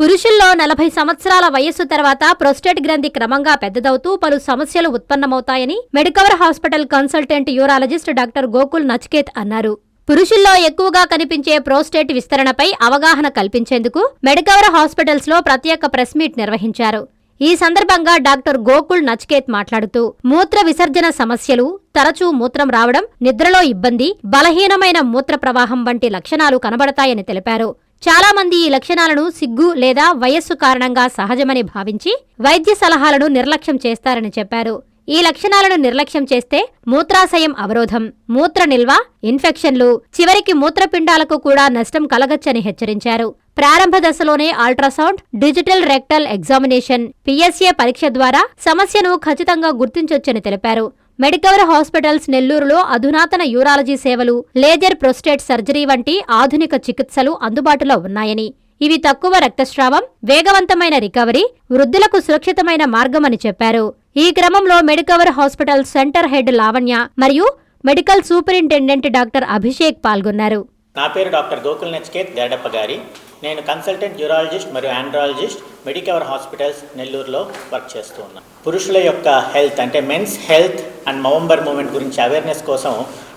పురుషుల్లో 40 సంవత్సరాల వయస్సు తర్వాత ప్రోస్టేట్ గ్రంథి క్రమంగా పెద్దదవుతూ పలు సమస్యలు ఉత్పన్నమవుతాయని Medicover hospital consultant urologist doctor Gokul Nachiket అన్నారు. పురుషుల్లో ఎక్కువగా కనిపించే ప్రోస్టేట్ విస్తరణపై అవగాహన కల్పించేందుకు మెడికవర్ హాస్పిటల్స్ లో ప్రత్యేక ప్రెస్ మీట్ నిర్వహించారు. ఈ సందర్భంగా డాక్టర్ గోకుల్ నచికేత్ మాట్లాడుతూ మూత్ర విసర్జన సమస్యలు, తరచూ మూత్రం రావడం, నిద్రలో ఇబ్బంది, బలహీనమైన మూత్ర ప్రవాహం వంటి లక్షణాలు కనబడతాయని తెలిపారు. చాలా మంది ఈ లక్షణాలను సిగ్గు లేదా వయస్సు కారణంగా సహజమని భావించి వైద్య సలహాలను నిర్లక్ష్యం చేస్తారని చెప్పారు. ఈ లక్షణాలను నిర్లక్ష్యం చేస్తే మూత్రాశయం అవరోధం, మూత్ర నిల్వ, ఇన్ఫెక్షన్లు, చివరికి మూత్రపిండాలకు కూడా నష్టం కలగచ్చని హెచ్చరించారు. ప్రారంభ దశలోనే ultrasound, digital rectal examination, PSA పరీక్ష ద్వారా సమస్యను ఖచ్చితంగా గుర్తించొచ్చని తెలిపారు. మెడికవర్ హాస్పిటల్స్ నెల్లూరులో అధునాతన యూరాలజీ సేవలు, లేజర్ ప్రోస్టేట్ సర్జరీ వంటి ఆధునిక చికిత్సలు అందుబాటులో ఉన్నాయని, ఇవి తక్కువ రక్తస్రావం, వేగవంతమైన రికవరీ, వృద్ధులకు సురక్షితమైన మార్గమని చెప్పారు. ఈ క్రమంలో Medicover hospital centre head Lavanya మరియు మెడికల్ సూపరింటెండెంట్ డాక్టర్ అభిషేక్ పాల్గొన్నారు. నా పేరు డాక్టర్ గోకుల్ నచికేత్ గేడప్ప గారి. నేను కన్సల్టెంట్ యూరాలజిస్ట్ మరియు ఆండ్రాలజిస్ట్ మెడికవర్ హాస్పిటల్స్ నెల్లూరులో వర్క్ చేస్తూ ఉన్నాను. పురుషుల యొక్క హెల్త్ అంటే men's health and November movement గురించి అవేర్నెస్ కోసం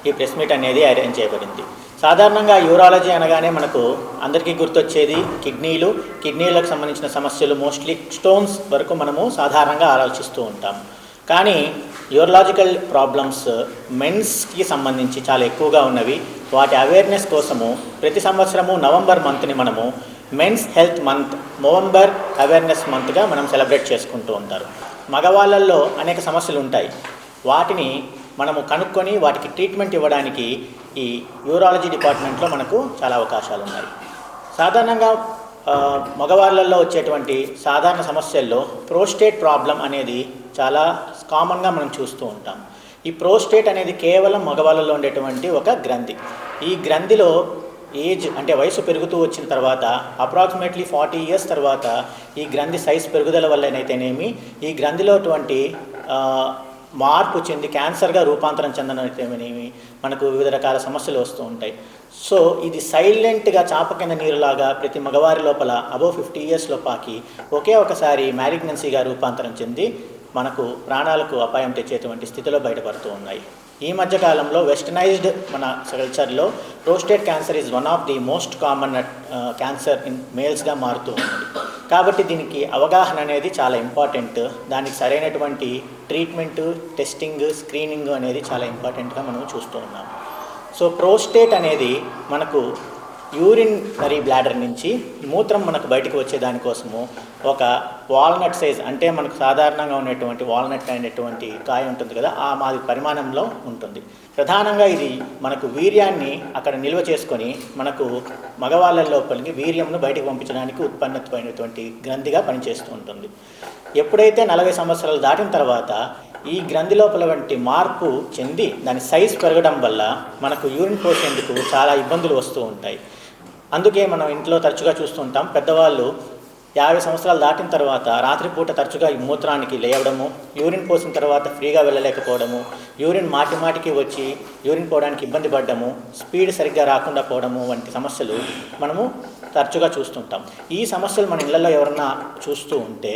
ఈ ప్రెస్ మీట్ అనేది అరేంజ్ చేయబడింది. సాధారణంగా యూరాలజీ అనగానే మనకు అందరికీ గుర్తొచ్చేది కిడ్నీలకు సంబంధించిన సమస్యలు, మోస్ట్లీ స్టోన్స్ వరకు మనము సాధారణంగా ఆలోచిస్తూ ఉంటాం. కానీ యూరలాజికల్ ప్రాబ్లమ్స్ మెన్స్కి సంబంధించి చాలా ఎక్కువగా ఉన్నవి. వాటి అవేర్నెస్ కోసము ప్రతి సంవత్సరము నవంబర్ మంత్ని మనము men's health month, November awareness మంత్గా మనం సెలబ్రేట్ చేసుకుంటూ ఉంటారు. మగవాళ్ళల్లో అనేక సమస్యలు ఉంటాయి. వాటిని మనము కనుక్కొని వాటికి ట్రీట్మెంట్ ఇవ్వడానికి ఈ యూరాలజీ డిపార్ట్మెంట్లో మనకు చాలా అవకాశాలు ఉన్నాయి. సాధారణంగా మగవాళ్ళల్లో వచ్చేటువంటి సాధారణ సమస్యల్లో ప్రోస్టేట్ ప్రాబ్లం అనేది చాలా కామన్గా మనం చూస్తూ ఉంటాం. ఈ ప్రోస్టేట్ అనేది కేవలం మగవాళ్ళలో ఉండేటువంటి ఒక గ్రంథి. ఈ గ్రంథిలో ఏజ్ అంటే వయసు పెరుగుతూ వచ్చిన తర్వాత అప్రాక్సిమేట్లీ 40 years తర్వాత ఈ గ్రంథి సైజ్ పెరుగుదల వల్లనైతేనేమి, ఈ గ్రంథిలో మార్పు చెంది క్యాన్సర్గా రూపాంతరం చెందనైతేనేమి మనకు వివిధ రకాల సమస్యలు వస్తూ ఉంటాయి. సో ఇది సైలెంట్గా చాప కింద నీరులాగా ప్రతి మగవారి లోపల అబోవ్ 50 years లోపాకి ఒకే ఒకసారి మ్యాలిగ్నెన్సీగా రూపాంతరం చెంది మనకు ప్రాణాలకు అపాయం తెచ్చేటువంటి స్థితిలో బయటపడుతూ ఉన్నాయి. ఈ మధ్యకాలంలో వెస్టర్నైజ్డ్ మన కల్చర్లో prostate cancer is one of the most common cancer in మేల్స్గా మారుతూ ఉంది. కాబట్టి దీనికి అవగాహన అనేది చాలా ఇంపార్టెంట్. దానికి సరైనటువంటి ట్రీట్మెంటు, టెస్టింగ్, స్క్రీనింగ్ అనేది చాలా ఇంపార్టెంట్గా మనం చూస్తూ ఉన్నాం. సో ప్రోస్టేట్ అనేది మనకు యూరినరీ బ్లాడర్ నుంచి మూత్రం మనకు బయటకు వచ్చే దానికోసము ఒక వాల్నట్ సైజ్ అంటే మనకు సాధారణంగా ఉన్నటువంటి వాల్నట్ అనేటువంటి కాయ ఉంటుంది కదా, ఆ మాది పరిమాణంలో ఉంటుంది. ప్రధానంగా ఇది మనకు వీర్యాన్ని అక్కడ నిల్వ చేసుకొని మనకు మగవాళ్ళ లోపలికి వీర్యంను బయటకు పంపించడానికి ఉత్పన్నమైనటువంటి గ్రంథిగా పనిచేస్తూ ఉంటుంది. ఎప్పుడైతే 40 సంవత్సరాలు దాటిన తర్వాత ఈ గ్రంథి లోపల వంటి మార్పు చెంది దాని సైజ్ పెరగడం వల్ల మనకు యూరిన్ పోసేందుకు చాలా ఇబ్బందులు వస్తూ ఉంటాయి. అందుకే మనం ఇంట్లో తరచుగా చూస్తుంటాం, పెద్దవాళ్ళు 50 సంవత్సరాలు దాటిన తర్వాత రాత్రిపూట తరచుగా ఈ మూత్రానికి లేవడము, యూరిన్ పోసిన తర్వాత ఫ్రీగా వెళ్ళలేకపోవడము, యూరిన్ మాటికి వచ్చి యూరిన్ పోవడానికి ఇబ్బంది పడ్డము, స్పీడ్ సరిగ్గా రాకుండా పోవడము వంటి సమస్యలు మనము తరచుగా చూస్తుంటాం. ఈ సమస్యలు మన ఇళ్లలో ఎవరన్నా చూస్తూ ఉంటే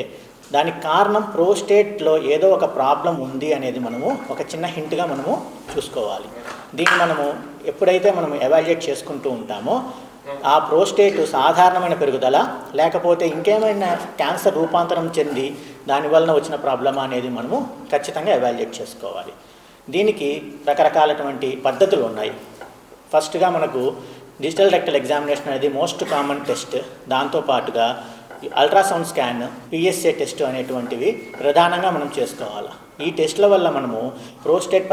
దానికి కారణం ప్రోస్టేట్లో ఏదో ఒక ప్రాబ్లం ఉంది అనేది మనము ఒక చిన్న హింట్గా మనము చూసుకోవాలి. దీన్ని మనము ఎప్పుడైతే మనము ఎవాల్యుయేట్ చేసుకుంటూ ఉంటామో ఆ ప్రోస్టేట్ సాధారణమైన పెరుగుదల లేకపోతే ఇంకేమైనా క్యాన్సర్ రూపాంతరం చెంది దానివలన వచ్చిన ప్రాబ్లమా అనేది మనము ఖచ్చితంగా ఎవాల్యుయేట్ చేసుకోవాలి. దీనికి రకరకాలటువంటి పద్ధతులు ఉన్నాయి. ఫస్ట్గా మనకు డిజిటల్ రెక్టల్ ఎగ్జామినేషన్ అనేది మోస్ట్ కామన్ టెస్ట్. దాంతోపాటుగా అల్ట్రాసౌండ్ స్కాన్, పిఎస్ఏ టెస్ట్ అనేటువంటివి ప్రధానంగా మనం చేసుకోవాలి. ఈ టెస్ట్ల వల్ల మనము ప్రోస్టేట్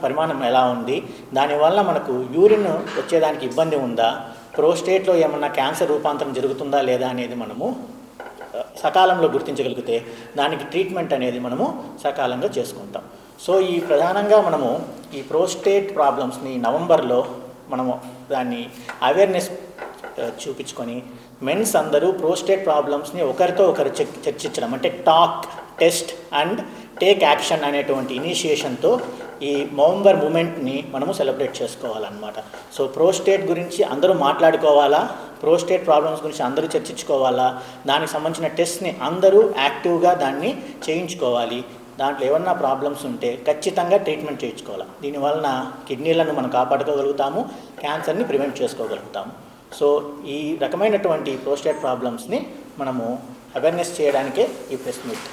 పరిమాణం ఎలా ఉంది, దానివల్ల మనకు యూరిన్ వచ్చేదానికి ఇబ్బంది ఉందా, ప్రోస్టేట్లో ఏమన్నా క్యాన్సర్ రూపాంతరం జరుగుతుందా లేదా అనేది మనము సకాలంలో గుర్తించగలిగితే దానికి ట్రీట్మెంట్ అనేది మనము సకాలంగా చేసుకుంటాం. సో ఈ ప్రధానంగా మనము ఈ ప్రోస్టేట్ ప్రాబ్లమ్స్ని నవంబర్లో మనము దాన్ని అవేర్నెస్ చూపించుకొని మెన్స్ అందరూ ప్రోస్టేట్ ప్రాబ్లమ్స్ని ఒకరితో ఒకరు చర్చించడం అంటే talk, test and take action అనేటువంటి ఇనిషియేషన్తో ఈ నవంబర్ మూమెంట్ని మనము సెలబ్రేట్ చేసుకోవాలన్నమాట. సో ప్రోస్టేట్ గురించి అందరూ మాట్లాడుకోవాలా, ప్రోస్టేట్ ప్రాబ్లమ్స్ గురించి అందరూ చర్చించుకోవాలా, దానికి సంబంధించిన టెస్ట్ని అందరూ యాక్టివ్గా దాన్ని చేయించుకోవాలి. దాంట్లో ఏమన్నా ప్రాబ్లమ్స్ ఉంటే ఖచ్చితంగా ట్రీట్మెంట్ చేయించుకోవాలి. దీనివలన కిడ్నీలను మనం కాపాడుకోగలుగుతాము, క్యాన్సర్ని ప్రివెంట్ చేసుకోగలుగుతాము. సో ఈ రకమైనటువంటి ప్రోస్టేట్ ప్రాబ్లమ్స్ని మనము అవేర్నెస్ చేయడానికే ఈ ప్రెస్ మీట్.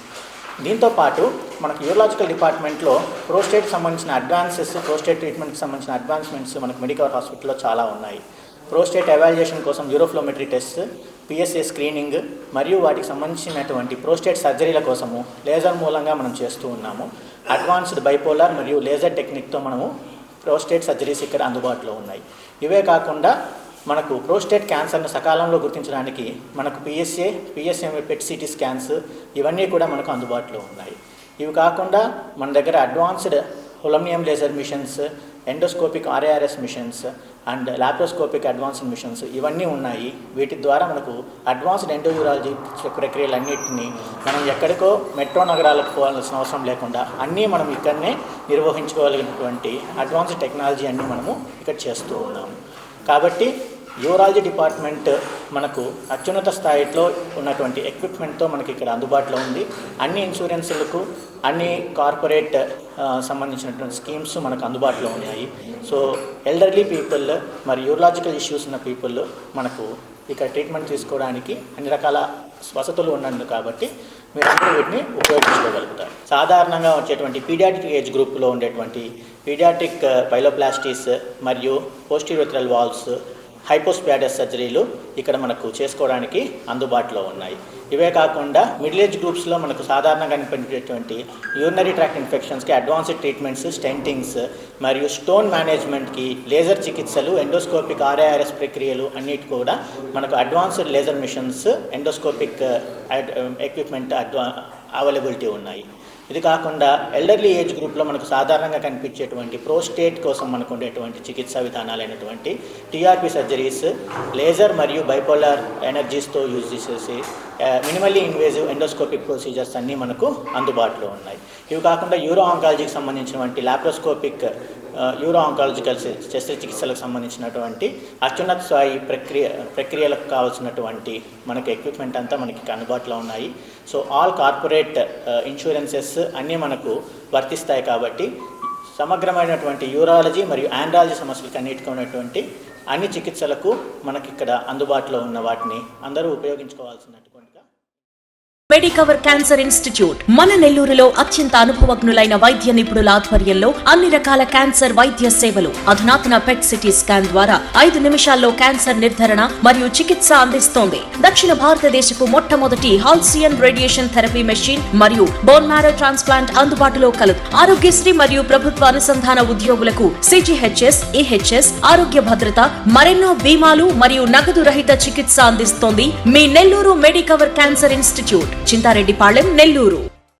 దీంతోపాటు మనకు యూరాలజికల్ డిపార్ట్మెంట్లో ప్రోస్టేట్ సంబంధించిన అడ్వాన్సెస్, ప్రోస్టేట్ ట్రీట్మెంట్కి సంబంధించిన అడ్వాన్స్మెంట్స్ మనకు మెడికవర్ హాస్పిటల్లో చాలా ఉన్నాయి. ప్రోస్టేట్ ఎవాల్యుయేషన్ కోసం యూరోఫ్లోమెట్రీ టెస్ట్, పిఎస్ఏ స్క్రీనింగ్ మరియు వాటికి సంబంధించినటువంటి ప్రోస్టేట్ సర్జరీల కోసము లేజర్ మూలంగా మనం చేస్తూ ఉన్నాము. అడ్వాన్స్డ్ బైపోలార్ మరియు లేజర్ టెక్నిక్తో మనము ప్రోస్టేట్ సర్జరీస్ ఇక్కడ అందుబాటులో ఉన్నాయి. ఇవే కాకుండా మనకు ప్రోస్టేట్ క్యాన్సర్ను సకాలంలో గుర్తించడానికి మనకు పిఎస్ఎం పెట్ సిటీ స్కాన్స్ ఇవన్నీ కూడా మనకు అందుబాటులో ఉన్నాయి. ఇవి కాకుండా మన దగ్గర advanced holmium laser machines, endoscopic RARS machines and laparoscopic advanced machines ఇవన్నీ ఉన్నాయి. వీటి ద్వారా మనకు అడ్వాన్స్డ్ ఎండోయూరాలజీ ప్రక్రియలన్నింటినీ మనం ఎక్కడికో మెట్రో నగరాలకు పోవాల్సిన అవసరం లేకుండా అన్నీ మనం ఇక్కడనే నిర్వహించుకోగలిగినటువంటి అడ్వాన్స్డ్ టెక్నాలజీ అన్నీ మనము ఇక్కడ చేస్తూ ఉన్నాము. కాబట్టి యూరాలజీ డిపార్ట్మెంట్ మనకు అత్యున్నత స్థాయిలో ఉన్నటువంటి ఎక్విప్మెంట్తో మనకి ఇక్కడ అందుబాటులో ఉంది. అన్ని ఇన్సూరెన్సులకు, అన్ని కార్పొరేట్ సంబంధించినటువంటి స్కీమ్స్ మనకు అందుబాటులో ఉన్నాయి. సో ఎల్డర్లీ పీపుల్ మరి యూరాలజికల్ ఇష్యూస్ ఉన్న పీపుల్ మనకు ఇక్కడ ట్రీట్మెంట్ తీసుకోవడానికి అన్ని రకాల వసతులు ఉన్నందుకు కాబట్టి మీరందరూ వీటిని ఉపయోగించుకోగలుగుతారు. సాధారణంగా వచ్చేటువంటి పీడియాట్రిక్ ఏజ్ గ్రూప్లో ఉండేటువంటి పీడియాట్రిక్ పైలోప్లాస్టీస్ మరియు పోస్టీరియోథ్రల్ వాల్వ్స్, హైపోస్పాడస్ సర్జరీలు ఇక్కడ మనకు చేసుకోవడానికి అందుబాటులో ఉన్నాయి. ఇవే కాకుండా మిడిల్ ఏజ్ గ్రూప్స్లో మనకు సాధారణంగా కనిపించేటువంటి యూరినరీ ట్రాక్ట్ ఇన్ఫెక్షన్స్కి అడ్వాన్స్డ్ ట్రీట్మెంట్స్, స్టెంటింగ్స్ మరియు స్టోన్ మేనేజ్మెంట్కి లేజర్ చికిత్సలు, ఎండోస్కోపిక్ ఆర్ఏఆర్ఎస్ ప్రక్రియలు అన్నిటి కూడా మనకు advanced laser machines, endoscopic equipment availability ఉన్నాయి. ఇది కాకుండా ఎల్డర్లీ ఏజ్ గ్రూప్లో మనకు సాధారణంగా కనిపించేటువంటి ప్రోస్టేట్ కోసం మనకు ఉండేటువంటి చికిత్సా విధానాలైనటువంటి టీఆర్పీ సర్జరీస్, లేజర్ మరియు బైపోలార్ ఎనర్జీస్తో యూజ్ చేసేసి మినిమల్లీ ఇన్వేజివ్ ఎండోస్కోపిక్ ప్రొసీజర్స్ అన్నీ మనకు అందుబాటులో ఉన్నాయి. ఇవి కాకుండా యూరో ఆంకాలజీకి సంబంధించినటువంటి లాప్రోస్కోపిక్ యూరో ఆంకాలజికల్ శస్త్రచికిత్సలకు సంబంధించినటువంటి అత్యున్నత స్థాయి ప్రక్రియలకు కావాల్సినటువంటి మనకు ఎక్విప్మెంట్ అంతా మనకి అందుబాటులో ఉన్నాయి. సో ఆల్ కార్పొరేట్ ఇన్సూరెన్సెస్ అన్నీ మనకు వర్తిస్తాయి. కాబట్టి సమగ్రమైనటువంటి యూరాలజీ మరియు ఆండ్రాలజీ సమస్యలకు అన్నిటికీ ఉన్నటువంటి అన్ని చికిత్సలకు మనకి ఇక్కడ అందుబాటులో ఉన్న వాటిని అందరూ ఉపయోగించుకోవాల్సినటువంటి మెడికవర్ క్యాన్సర్ ఇన్స్టిట్యూట్ మన నెల్లూరులో అత్యంత అనుభవజ్ఞులైన వైద్య నిపుణుల ఆధ్వర్యంలో అన్ని రకాల క్యాన్సర్ వైద్య సేవలు, అధునాతన పెట్ సిటీ స్కాన్ ద్వారా 5 నిమిషాల్లో క్యాన్సర్ నిర్ధారణ మరియు చికిత్స అందిస్తోంది. దక్షిణ భారతదేశపు మొట్టమొదటి హాల్సియన్ రేడియేషన్ థెరపీ మెషిన్ మరియు బోన్ మ్యారో ట్రాన్స్ప్లాంట్ అందుబాటులో కలదు. ఆరోగ్యశ్రీ మరియు ప్రభుత్వ అనుసంధాన ఉద్యోగులకు సిజిహెచ్ఎస్, ఈహెచ్ఎస్, ఆరోగ్య భద్రత, మరెన్నో బీమాలు మరియు నగదు రహిత చికిత్స అందిస్తోంది మీ Nellore Medicover cancer institute, Chintareddypalem, Nellore.